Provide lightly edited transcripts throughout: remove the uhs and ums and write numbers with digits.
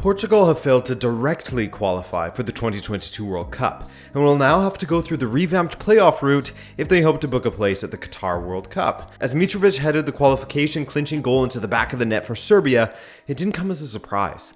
Portugal have failed to directly qualify for the 2022 World Cup and will now have to go through the revamped playoff route if they hope to book a place at the Qatar World Cup. As Mitrovic headed the qualification clinching goal into the back of the net for Serbia, it didn't come as a surprise.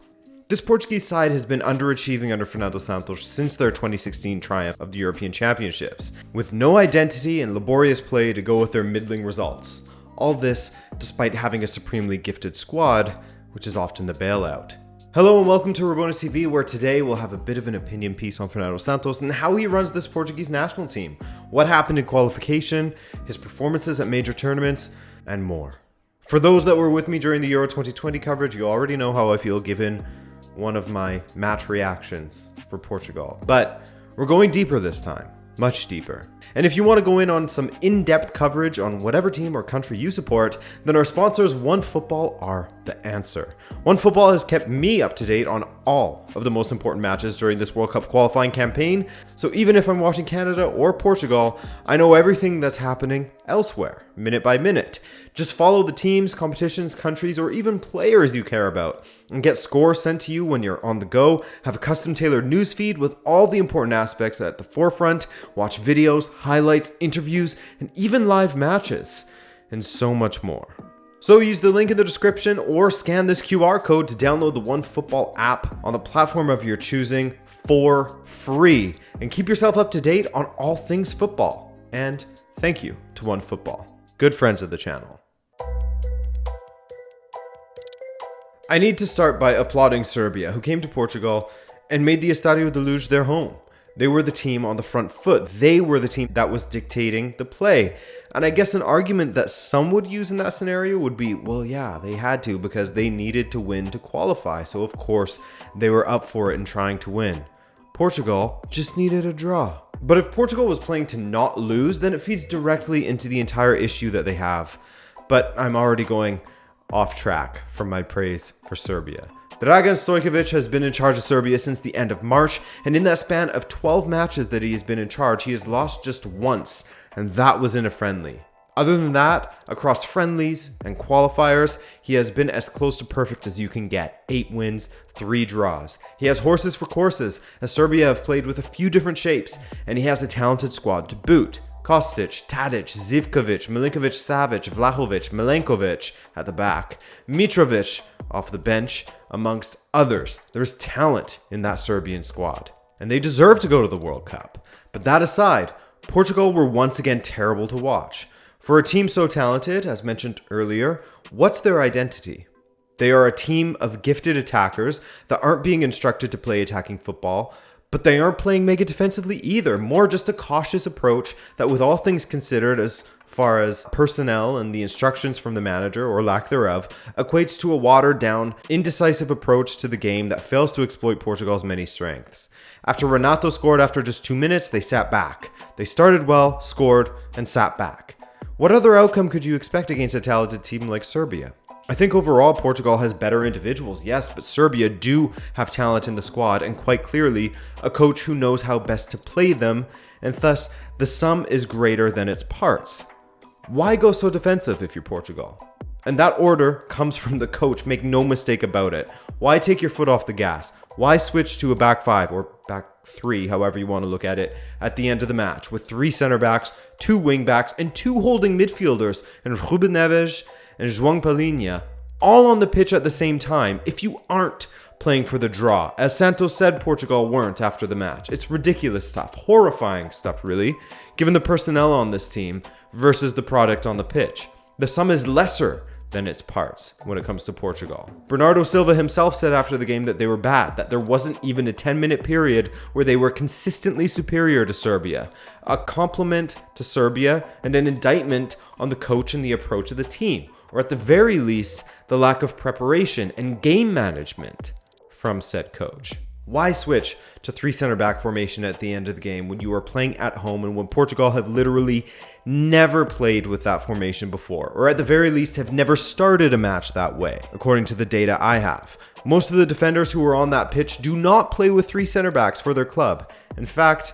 This Portuguese side has been underachieving under Fernando Santos since their 2016 triumph of the European Championships, with no identity and laborious play to go with their middling results. All this despite having a supremely gifted squad, which is often the bailout. Hello and welcome to Rabona TV, where today we'll have a bit of an opinion piece on Fernando Santos and how he runs this Portuguese national team, what happened in qualification, his performances at major tournaments, and more. For those that were with me during the Euro 2020 coverage, you already know how I feel given one of my match reactions for Portugal. But we're going deeper this time, much deeper. And if you want to go in on some in-depth coverage on whatever team or country you support, then our sponsors OneFootball are the answer. OneFootball has kept me up to date on all of the most important matches during this World Cup qualifying campaign, so even if I'm watching Canada or Portugal, I know everything that's happening elsewhere, minute by minute. Just follow the teams, competitions, countries, or even players you care about, and get scores sent to you when you're on the go, have a custom-tailored newsfeed with all the important aspects at the forefront, watch videos, highlights, interviews, and even live matches, and so much more. So use the link in the description or scan this QR code to download the OneFootball app on the platform of your choosing for free, and keep yourself up to date on all things football. And thank you to OneFootball, good friends of the channel. I need to start by applauding Serbia, who came to Portugal and made the Estadio da Luz their home. They were the team on the front foot. They were the team that was dictating the play. And I guess an argument that some would use in that scenario would be, well, yeah, they had to because they needed to win to qualify. So of course they were up for it and trying to win. Portugal just needed a draw. But if Portugal was playing to not lose, then it feeds directly into the entire issue that they have. But I'm already going off track from my praise for Serbia. Dragan Stojkovic has been in charge of Serbia since the end of March, and in that span of 12 matches that he has been in charge, he has lost just once, and that was in a friendly. Other than that, across friendlies and qualifiers, he has been as close to perfect as you can get. 8 wins, 3 draws. He has horses for courses, as Serbia have played with a few different shapes, and he has a talented squad to boot. Kostic, Tadic, Zivkovic, Milinkovic-Savic, Vlahovic, Milenkovic at the back, Mitrovic off the bench, amongst others. There's talent in that Serbian squad, and they deserve to go to the World Cup. But that aside, Portugal were once again terrible to watch. For a team so talented, as mentioned earlier, what's their identity? They are a team of gifted attackers that aren't being instructed to play attacking football, but they aren't playing mega defensively either, more just a cautious approach that, with all things considered as far as personnel and the instructions from the manager, or lack thereof, equates to a watered-down, indecisive approach to the game that fails to exploit Portugal's many strengths. After Renato scored after just 2 minutes, they sat back. They started well, scored, and sat back. What other outcome could you expect against a talented team like Serbia? I think overall Portugal has better individuals, yes, but Serbia do have talent in the squad and quite clearly a coach who knows how best to play them, and thus the sum is greater than its parts. Why go so defensive if you're Portugal? And that order comes from the coach, make no mistake about it. Why take your foot off the gas? Why switch to a back 5 or back 3, however you want to look at it, at the end of the match with 3 center backs, 2 wing backs, and 2 holding midfielders, and Ruben Neves and João Palhinha, all on the pitch at the same time if you aren't playing for the draw? As Santos said, Portugal weren't after the match. It's ridiculous stuff, horrifying stuff really, given the personnel on this team versus the product on the pitch. The sum is lesser than its parts when it comes to Portugal. Bernardo Silva himself said after the game that they were bad, that there wasn't even a 10-minute period where they were consistently superior to Serbia. A compliment to Serbia and an indictment on the coach and the approach of the team, or at the very least, the lack of preparation and game management from said coach. Why switch to 3 center back formation at the end of the game when you are playing at home and when Portugal have literally never played with that formation before, or at the very least have never started a match that way, according to the data I have? Most of the defenders who are on that pitch do not play with 3 center backs for their club. In fact,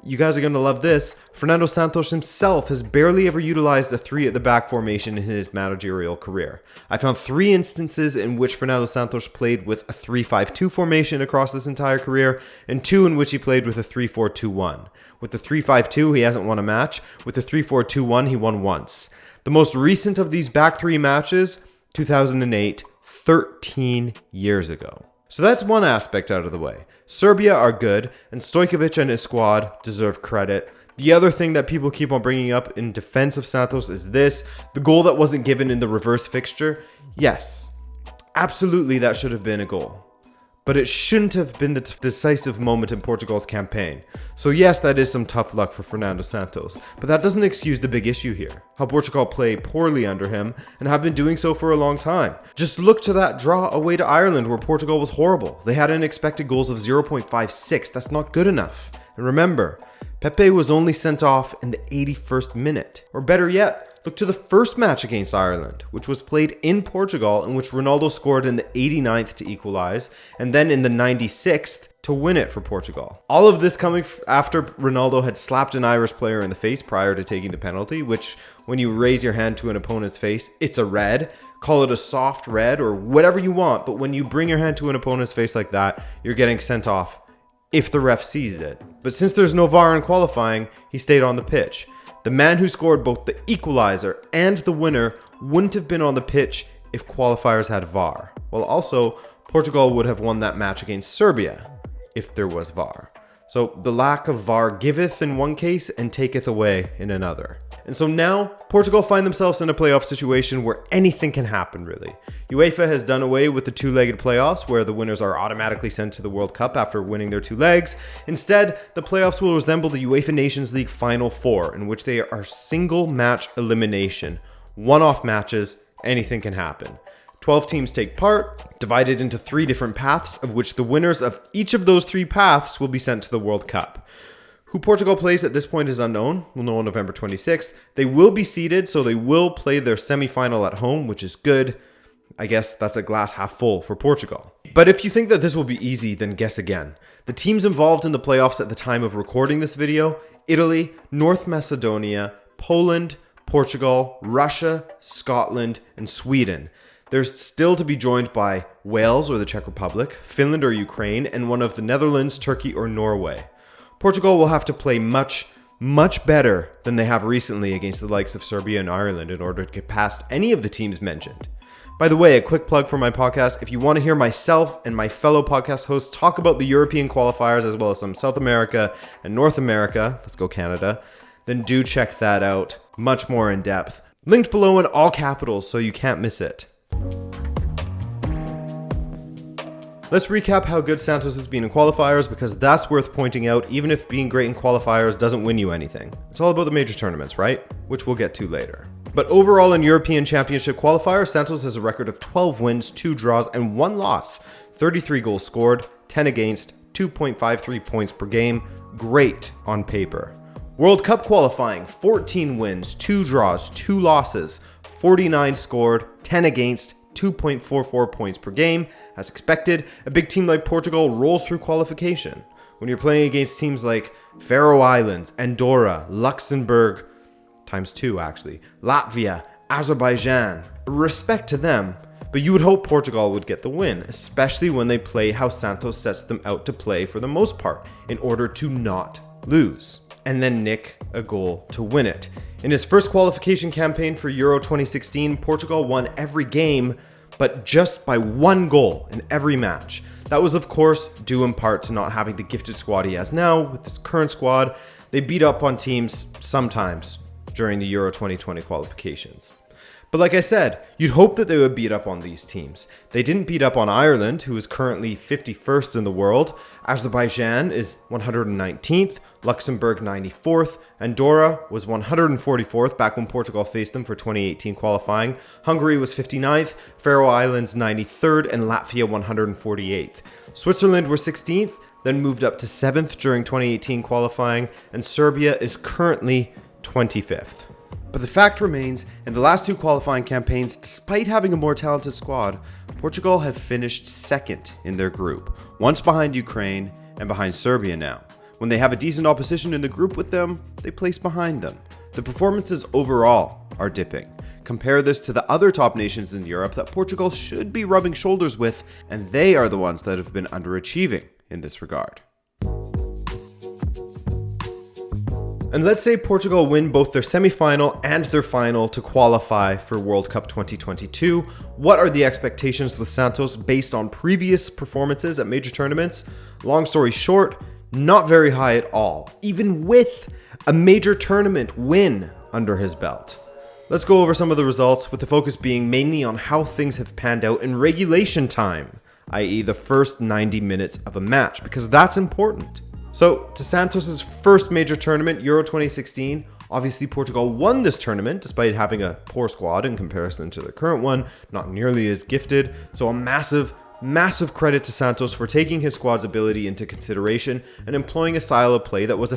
You guys are going to love this. Fernando Santos himself has barely ever utilized a 3 at the back formation in his managerial career. I found 3 instances in which Fernando Santos played with a 3-5-2 formation across this entire career, and 2 in which he played with a 3-4-2-1. With the 3-5-2, he hasn't won a match. With the 3-4-2-1, he won once. The most recent of these back 3 matches, 2008, 13 years ago. So that's one aspect out of the way. Serbia are good, and Stojkovic and his squad deserve credit. The other thing that people keep on bringing up in defense of Santos is this: the goal that wasn't given in the reverse fixture. Yes, absolutely that should have been a goal. But it shouldn't have been the decisive moment in Portugal's campaign. So yes, that is some tough luck for Fernando Santos, but that doesn't excuse the big issue here: how Portugal play poorly under him and have been doing so for a long time. Just look to that draw away to Ireland where Portugal was horrible. They had an expected goals of 0.56. That's not good enough. And remember, Pepe was only sent off in the 81st minute. Or better yet, look to the first match against Ireland, which was played in Portugal, in which Ronaldo scored in the 89th to equalize, and then in the 96th to win it for Portugal. All of this coming after Ronaldo had slapped an Irish player in the face prior to taking the penalty, which when you raise your hand to an opponent's face, it's a red. Call it a soft red or whatever you want, but when you bring your hand to an opponent's face like that, you're getting sent off if the ref sees it. But since there's no VAR in qualifying, he stayed on the pitch. The man who scored both the equalizer and the winner wouldn't have been on the pitch if qualifiers had VAR. Well, also, Portugal would have won that match against Serbia if there was VAR. So the lack of VAR giveth in one case and taketh away in another. And so now, Portugal find themselves in a playoff situation where anything can happen, really. UEFA has done away with the 2-legged playoffs, where the winners are automatically sent to the World Cup after winning their 2 legs. Instead, the playoffs will resemble the UEFA Nations League Final Four, in which they are single match elimination. One-off matches, anything can happen. 12 teams take part, divided into 3 different paths, of which the winners of each of those 3 paths will be sent to the World Cup. Who Portugal plays at this point is unknown. We'll know on November 26th. They will be seeded, so they will play their semi-final at home, which is good. I guess that's a glass half full for Portugal. But if you think that this will be easy, then guess again. The teams involved in the playoffs at the time of recording this video: Italy, North Macedonia, Poland, Portugal, Russia, Scotland, and Sweden. They're still to be joined by Wales or the Czech Republic, Finland or Ukraine, and one of the Netherlands, Turkey, or Norway. Portugal will have to play much better than they have recently against the likes of Serbia and Ireland in order to get past any of the teams mentioned. By the way, a quick plug for my podcast: if you want to hear myself and my fellow podcast hosts talk about the European qualifiers as well as some South America and North America, let's go Canada, then do check that out much more in depth. Linked below in all capitals so you can't miss it. Let's recap how good Santos has been in qualifiers, because that's worth pointing out, even if being great in qualifiers doesn't win you anything. It's all about the major tournaments, right? Which we'll get to later. But overall in European Championship qualifiers, Santos has a record of 12 wins, 2 draws, and 1 loss. 33 goals scored, 10 against, 2.53 points per game. Great on paper. World Cup qualifying: 14 wins, 2 draws, 2 losses, 49 scored, 10 against, 2.44 points per game. As expected, a big team like Portugal rolls through qualification. When you're playing against teams like Faroe Islands, Andorra, Luxembourg, ×2 actually, Latvia, Azerbaijan, respect to them, but you would hope Portugal would get the win, especially when they play how Santos sets them out to play for the most part, in order to not lose, and then nick a goal to win it. In his first qualification campaign for Euro 2016, Portugal won every game, but just by 1 goal in every match. That was, of course, due in part to not having the gifted squad he has now. With this current squad, they beat up on teams sometimes during the Euro 2020 qualifications. But like I said, you'd hope that they would beat up on these teams. They didn't beat up on Ireland, who is currently 51st in the world. Azerbaijan is 119th, Luxembourg 94th, Andorra was 144th back when Portugal faced them for 2018 qualifying. Hungary was 59th, Faroe Islands 93rd, and Latvia 148th. Switzerland were 16th, then moved up to 7th during 2018 qualifying, and Serbia is currently 25th. But the fact remains, in the last 2 qualifying campaigns, despite having a more talented squad, Portugal have finished 2nd in their group, once behind Ukraine and behind Serbia now. When they have a decent opposition in the group with them, they place behind them. The performances overall are dipping. Compare this to the other top nations in Europe that Portugal should be rubbing shoulders with, and they are the ones that have been underachieving in this regard. And let's say Portugal win both their semi-final and their final to qualify for World Cup 2022. What are the expectations with Santos based on previous performances at major tournaments? Long story short, not very high at all, even with a major tournament win under his belt. Let's go over some of the results, with the focus being mainly on how things have panned out in regulation time, i.e. the first 90 minutes of a match, because that's important. So, to Santos' first major tournament, Euro 2016, obviously Portugal won this tournament despite having a poor squad in comparison to the current one, not nearly as gifted. So a massive credit to Santos for taking his squad's ability into consideration and employing a style of play that was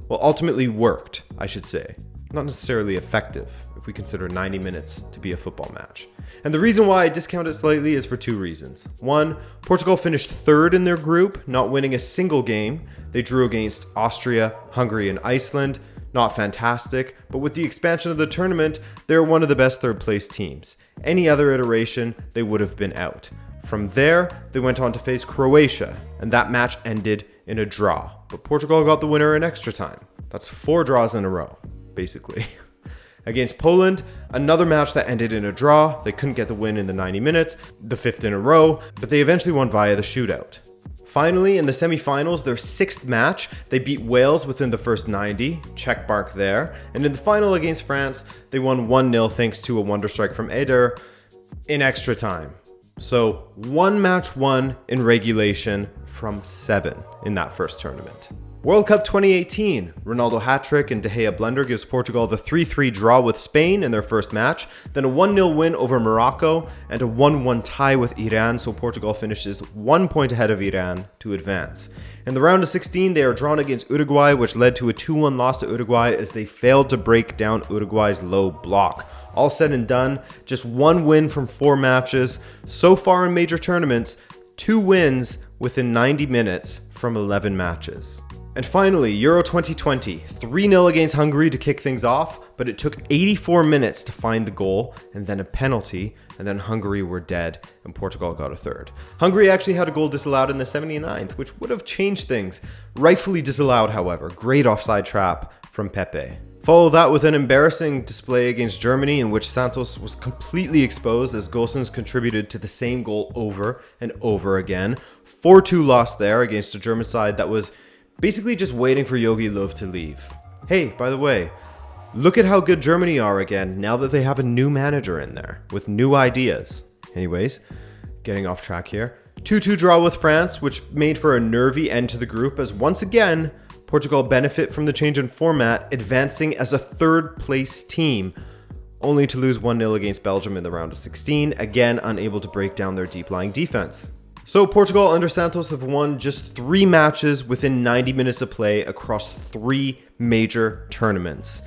ultimately worked, I should say. Not necessarily effective, if we consider 90 minutes to be a football match. And the reason why I discount it slightly is for two reasons. One, Portugal finished third in their group, not winning a single game. They drew against Austria, Hungary, and Iceland. Not fantastic, but with the expansion of the tournament, they're one of the best third-place teams. Any other iteration, they would have been out. From there, they went on to face Croatia, and that match ended in a draw. But Portugal got the winner in extra time. That's 4 draws in a row, basically. Against Poland, another match that ended in a draw. They couldn't get the win in the 90 minutes, the 5th in a row, but they eventually won via the shootout. Finally, in the semi-finals, their 6th match, they beat Wales within the first 90, check mark there, and in the final against France, they won 1-0 thanks to a wonder strike from Eder in extra time. So 1 match won in regulation from 7 in that first tournament. World Cup 2018, Ronaldo hat-trick and De Gea blunder gives Portugal the 3-3 draw with Spain in their first match, then a 1-0 win over Morocco, and a 1-1 tie with Iran, so Portugal finishes 1 point ahead of Iran to advance. In the round of 16, they are drawn against Uruguay, which led to a 2-1 loss to Uruguay as they failed to break down Uruguay's low block. All said and done, just 1 win from 4 matches. So far in major tournaments, 2 wins within 90 minutes from 11 matches. And finally, Euro 2020, 3-0 against Hungary to kick things off, but it took 84 minutes to find the goal, and then a penalty, and then Hungary were dead, and Portugal got a third. Hungary actually had a goal disallowed in the 79th, which would have changed things. Rightfully disallowed, however. Great offside trap from Pepe. Follow that with an embarrassing display against Germany in which Santos was completely exposed as Gosens contributed to the same goal over and over again. 4-2 loss there against a German side that was basically just waiting for Jogi Löw to leave. Hey, by the way, look at how good Germany are again now that they have a new manager in there with new ideas. Anyways, getting off track here. 2-2 draw with France, which made for a nervy end to the group as once again, Portugal benefit from the change in format, advancing as a third-place team, only to lose 1-0 against Belgium in the round of 16, again unable to break down their deep-lying defense. So Portugal under Santos have won just 3 matches within 90 minutes of play across 3 major tournaments.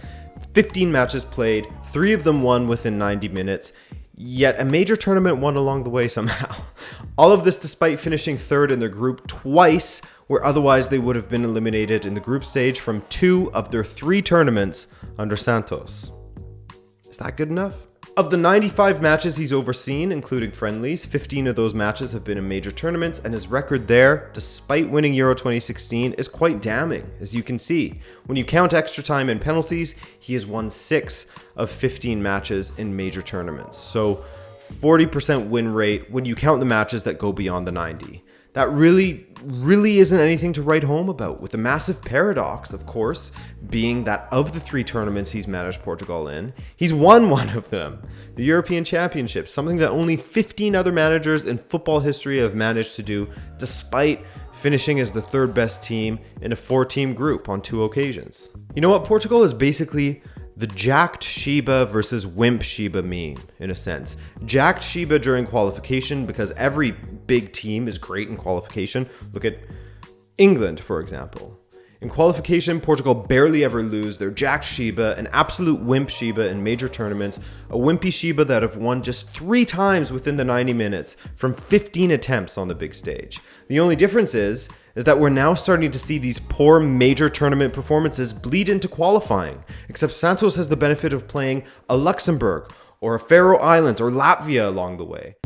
15 matches played, 3 of them won within 90 minutes, yet a major tournament won along the way somehow. All of this despite finishing 3rd in their group twice, where otherwise they would have been eliminated in the group stage from 2 of their 3 tournaments under Santos. Is that good enough? Of the 95 matches he's overseen, including friendlies, 15 of those matches have been in major tournaments, and his record there, despite winning Euro 2016, is quite damning, as you can see. When you count extra time and penalties, he has won 6 of 15 matches in major tournaments. So 40% win rate when you count the matches that go beyond the 90. That really isn't anything to write home about, with the massive paradox, of course, being that of the 3 tournaments he's managed Portugal in, he's won one of them, the European Championship, something that only 15 other managers in football history have managed to do, despite finishing as the 3rd best team in a 4-team group on 2 occasions. You know what? Portugal is basically the jacked Sheba versus wimp Sheba meme, in a sense. Jacked Sheba during qualification because every big team is great in qualification. Look at England, for example. In qualification, Portugal barely ever lose. They're jacked Sheba, an absolute wimp Sheba in major tournaments, a wimpy Sheba that have won just 3 times within the 90 minutes from 15 attempts on the big stage. The only difference is is that we're now starting to see these poor major tournament performances bleed into qualifying, except Santos has the benefit of playing a Luxembourg or a Faroe Islands or Latvia along the way.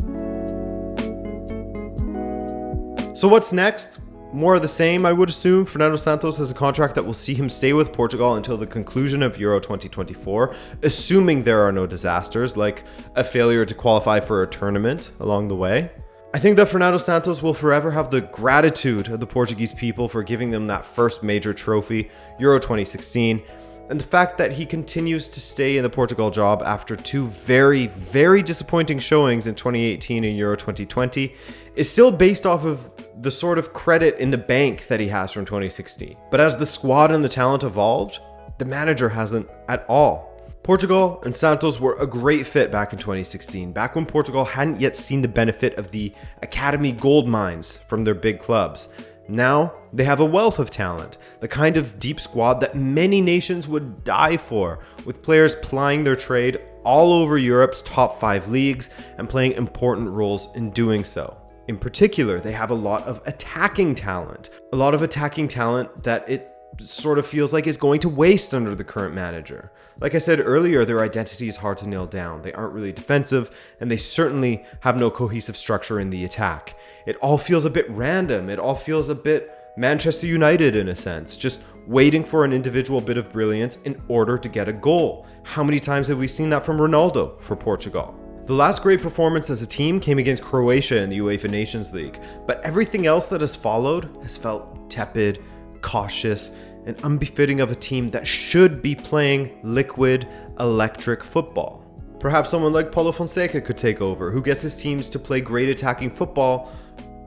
So what's next? More of the same, I would assume. Fernando Santos has a contract that will see him stay with Portugal until the conclusion of Euro 2024, assuming there are no disasters, like a failure to qualify for a tournament along the way. I think that Fernando Santos will forever have the gratitude of the Portuguese people for giving them that first major trophy, Euro 2016, and the fact that he continues to stay in the Portugal job after two very, very disappointing showings in 2018 and Euro 2020 is still based off of the sort of credit in the bank that he has from 2016. But as the squad and the talent evolved, the manager hasn't at all. Portugal and Santos were a great fit back in 2016, back when Portugal hadn't yet seen the benefit of the academy gold mines from their big clubs. Now, they have a wealth of talent, the kind of deep squad that many nations would die for, with players plying their trade all over Europe's top 5 leagues and playing important roles in doing so. In particular, they have a lot of attacking talent that it sort of feels like is going to waste under the current manager. Like I said earlier, their identity is hard to nail down. They aren't really defensive, and they certainly have no cohesive structure in the attack. It all feels a bit random. It all feels a bit Manchester United in a sense, just waiting for an individual bit of brilliance in order to get a goal. How many times have we seen that from Ronaldo for Portugal? The last great performance as a team came against Croatia in the UEFA Nations League, but everything else that has followed has felt tepid, cautious, and unbefitting of a team that should be playing liquid, electric football. Perhaps someone like Paulo Fonseca could take over, who gets his teams to play great attacking football,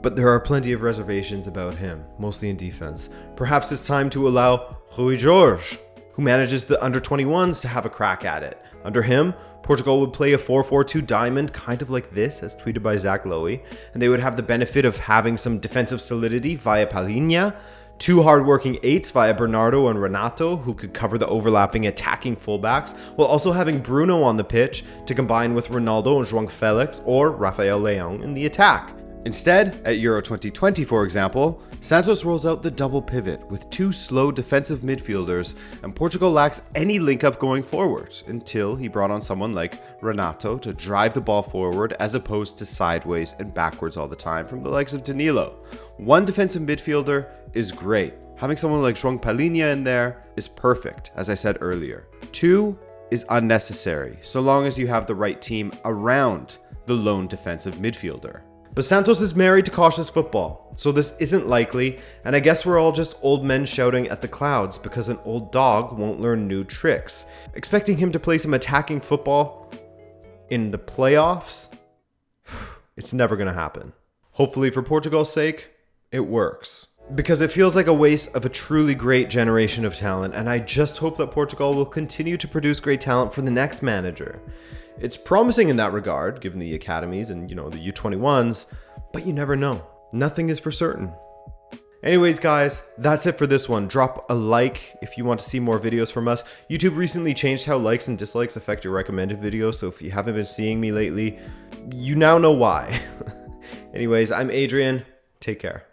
but there are plenty of reservations about him, mostly in defense. Perhaps it's time to allow Rui Jorge, who manages the under-21s, to have a crack at it. Under him, Portugal would play a 4-4-2 diamond, kind of like this, as tweeted by Zach Lowy, and they would have the benefit of having some defensive solidity via Palhinha, two hardworking eights via Bernardo and Renato, who could cover the overlapping attacking fullbacks, while also having Bruno on the pitch to combine with Ronaldo and João Felix or Rafael Leão in the attack. Instead, at Euro 2020, for example, Santos rolls out the double pivot with two slow defensive midfielders, and Portugal lacks any link-up going forward until he brought on someone like Renato to drive the ball forward as opposed to sideways and backwards all the time from the likes of Danilo. One defensive midfielder is great. Having someone like João Palhinha in there is perfect, as I said earlier. Two is unnecessary, so long as you have the right team around the lone defensive midfielder. But Santos is married to cautious football, so this isn't likely, and I guess we're all just old men shouting at the clouds because an old dog won't learn new tricks. Expecting him to play some attacking football in the playoffs? It's never going to happen. Hopefully for Portugal's sake, it works. Because it feels like a waste of a truly great generation of talent, and I just hope that Portugal will continue to produce great talent for the next manager. It's promising in that regard, given the academies and, the U21s, but you never know. Nothing is for certain. Anyways, guys, that's it for this one. Drop a like if you want to see more videos from us. YouTube recently changed how likes and dislikes affect your recommended videos, so if you haven't been seeing me lately, you now know why. Anyways, I'm Adrian. Take care.